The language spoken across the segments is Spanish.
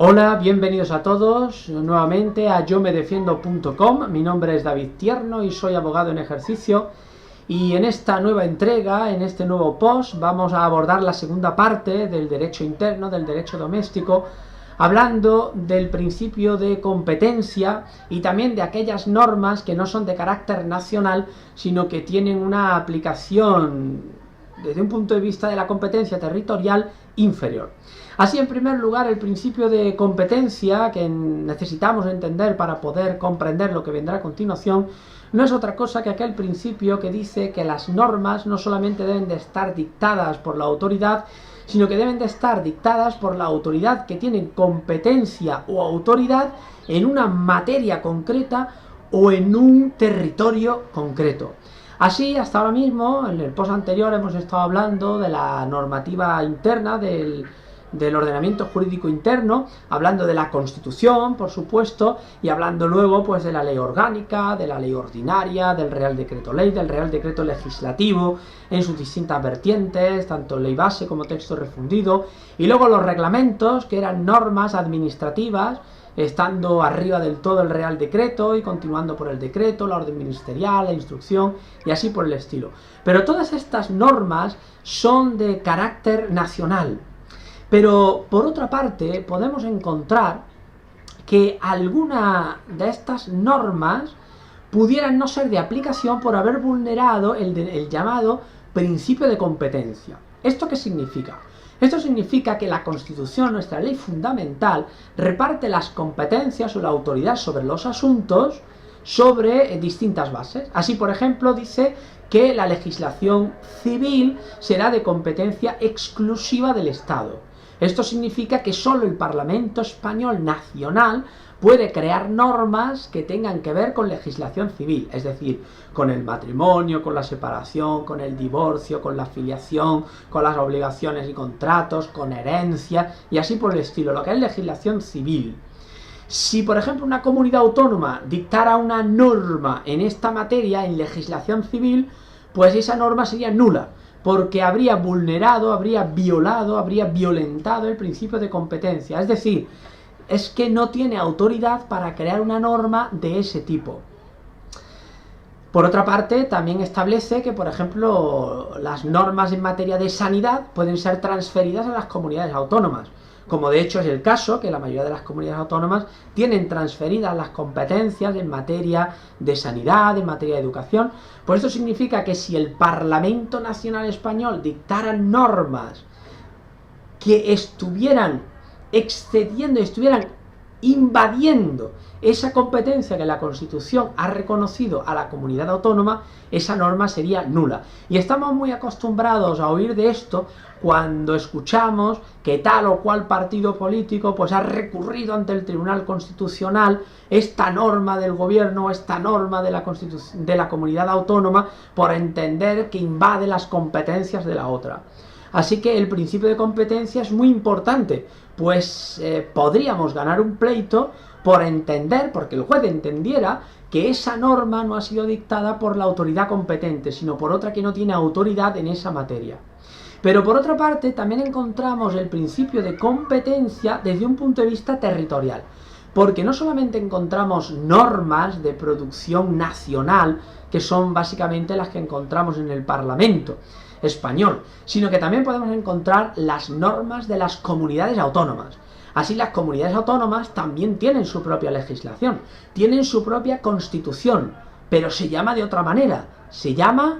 Hola, bienvenidos a todos nuevamente a yomedefiendo.com. Mi nombre es David Tierno y soy abogado en ejercicio. Y en esta nueva entrega, en este nuevo post, vamos a abordar la segunda parte del derecho interno, del derecho doméstico, hablando del principio de competencia y también de aquellas normas que no son de carácter nacional, sino que tienen una aplicación desde un punto de vista de la competencia territorial inferior. Así, en primer lugar, el principio de competencia que necesitamos entender para poder comprender lo que vendrá a continuación no es otra cosa que aquel principio que dice que las normas no solamente deben de estar dictadas por la autoridad, sino que deben de estar dictadas por la autoridad que tiene competencia o autoridad en una materia concreta o en un territorio concreto. Así, hasta ahora mismo, en el post anterior hemos estado hablando de la normativa interna del ordenamiento jurídico interno, hablando de la Constitución, por supuesto, y hablando luego pues de la ley orgánica, de la ley ordinaria, del Real Decreto Ley, del Real Decreto Legislativo, en sus distintas vertientes, tanto ley base como texto refundido, y luego los reglamentos, que eran normas administrativas, estando arriba del todo el Real Decreto y continuando por el decreto, la orden ministerial, la instrucción y así por el estilo. Pero todas estas normas son de carácter nacional. Pero por otra parte podemos encontrar que alguna de estas normas pudieran no ser de aplicación por haber vulnerado el llamado principio de competencia. ¿Esto qué significa? Esto significa que la Constitución, nuestra ley fundamental, reparte las competencias o la autoridad sobre los asuntos sobre distintas bases. Así, por ejemplo, dice que la legislación civil será de competencia exclusiva del Estado. Esto significa que solo el Parlamento español nacional puede crear normas que tengan que ver con legislación civil, es decir, con el matrimonio, con la separación, con el divorcio, con la filiación, con las obligaciones y contratos, con herencia y así por el estilo, lo que es legislación civil. Si, por ejemplo, una comunidad autónoma dictara una norma en esta materia, en legislación civil, pues esa norma sería nula, porque habría vulnerado, habría violado, habría violentado el principio de competencia. Es decir, es que no tiene autoridad para crear una norma de ese tipo. Por otra parte, también establece que, por ejemplo, las normas en materia de sanidad pueden ser transferidas a las comunidades autónomas, como de hecho es el caso, que la mayoría de las comunidades autónomas tienen transferidas las competencias en materia de sanidad, en materia de educación. Pues esto significa que si el Parlamento Nacional Español dictara normas que estuvieran excediendo, estuvieran invadiendo esa competencia que la Constitución ha reconocido a la comunidad autónoma, esa norma sería nula. Y estamos muy acostumbrados a oír de esto cuando escuchamos que tal o cual partido político pues ha recurrido ante el Tribunal Constitucional esta norma del gobierno, esta norma de la comunidad autónoma, por entender que invade las competencias de la otra. Así que el principio de competencia es muy importante, pues podríamos ganar un pleito por entender, porque el juez entendiera que esa norma no ha sido dictada por la autoridad competente, sino por otra que no tiene autoridad en esa materia. Pero por otra parte también encontramos el principio de competencia desde un punto de vista territorial, porque no solamente encontramos normas de producción nacional, que son básicamente las que encontramos en el Parlamento español, sino que también podemos encontrar las normas de las comunidades autónomas. Así, las comunidades autónomas también tienen su propia legislación, tienen su propia constitución, pero se llama de otra manera, se llama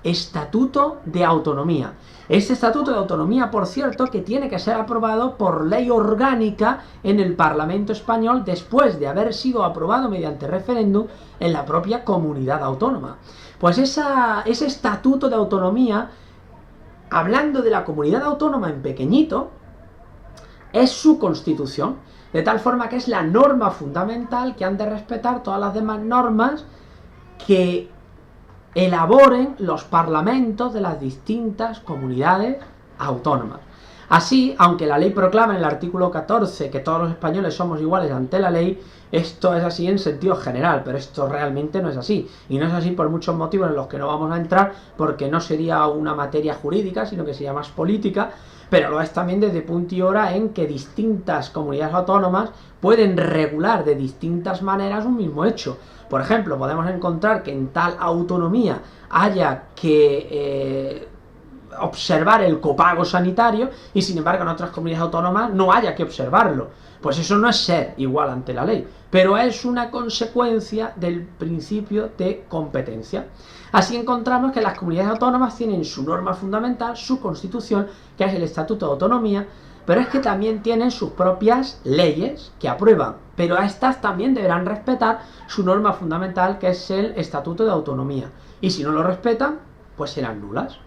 Estatuto de Autonomía. Este Estatuto de Autonomía, por cierto, que tiene que ser aprobado por ley orgánica en el Parlamento español después de haber sido aprobado mediante referéndum en la propia comunidad autónoma. Pues ese Estatuto de Autonomía, hablando de la comunidad autónoma en pequeñito, es su constitución, de tal forma que es la norma fundamental que han de respetar todas las demás normas que elaboren los parlamentos de las distintas comunidades autónomas. Así, aunque la ley proclama en el artículo 14 que todos los españoles somos iguales ante la ley, esto es así en sentido general, pero esto realmente no es así. Y no es así por muchos motivos en los que no vamos a entrar, porque no sería una materia jurídica, sino que sería más política, pero lo es también desde punto y hora en que distintas comunidades autónomas pueden regular de distintas maneras un mismo hecho. Por ejemplo, podemos encontrar que en tal autonomía haya que observar el copago sanitario y sin embargo en otras comunidades autónomas no haya que observarlo. Pues eso no es ser igual ante la ley, pero es una consecuencia del principio de competencia. Así encontramos que las comunidades autónomas tienen su norma fundamental, su constitución, que es el Estatuto de Autonomía, pero es que también tienen sus propias leyes que aprueban, pero a estas también deberán respetar su norma fundamental, que es el Estatuto de Autonomía, y si no lo respetan, pues serán nulas.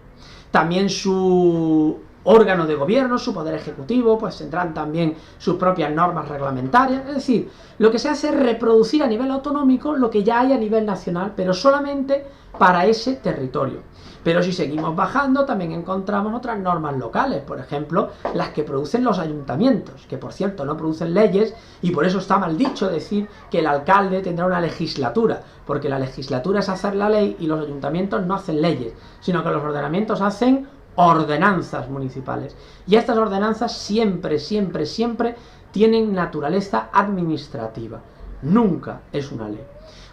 También su órgano de gobierno, su poder ejecutivo, pues tendrán también sus propias normas reglamentarias. Es decir, lo que se hace es reproducir a nivel autonómico lo que ya hay a nivel nacional, pero solamente para ese territorio. Pero si seguimos bajando, también encontramos otras normas locales, por ejemplo, las que producen los ayuntamientos, que por cierto no producen leyes, y por eso está mal dicho decir que el alcalde tendrá una legislatura, porque la legislatura es hacer la ley y los ayuntamientos no hacen leyes, sino que los ordenamientos hacen ordenanzas municipales. Y estas ordenanzas siempre tienen naturaleza administrativa, nunca es una ley.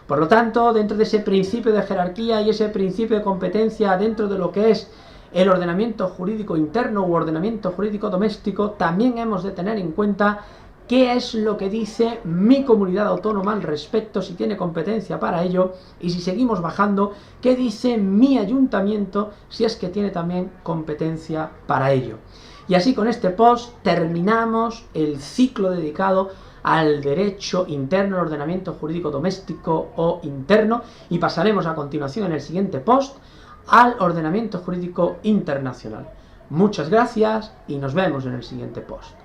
Por lo tanto, dentro de ese principio de jerarquía y ese principio de competencia dentro de lo que es el ordenamiento jurídico interno u ordenamiento jurídico doméstico, también hemos de tener en cuenta qué es lo que dice mi comunidad autónoma al respecto, si tiene competencia para ello, y si seguimos bajando, qué dice mi ayuntamiento, si es que tiene también competencia para ello. Y así con este post terminamos el ciclo dedicado al derecho interno, al ordenamiento jurídico doméstico o interno, y pasaremos a continuación en el siguiente post al ordenamiento jurídico internacional. Muchas gracias y nos vemos en el siguiente post.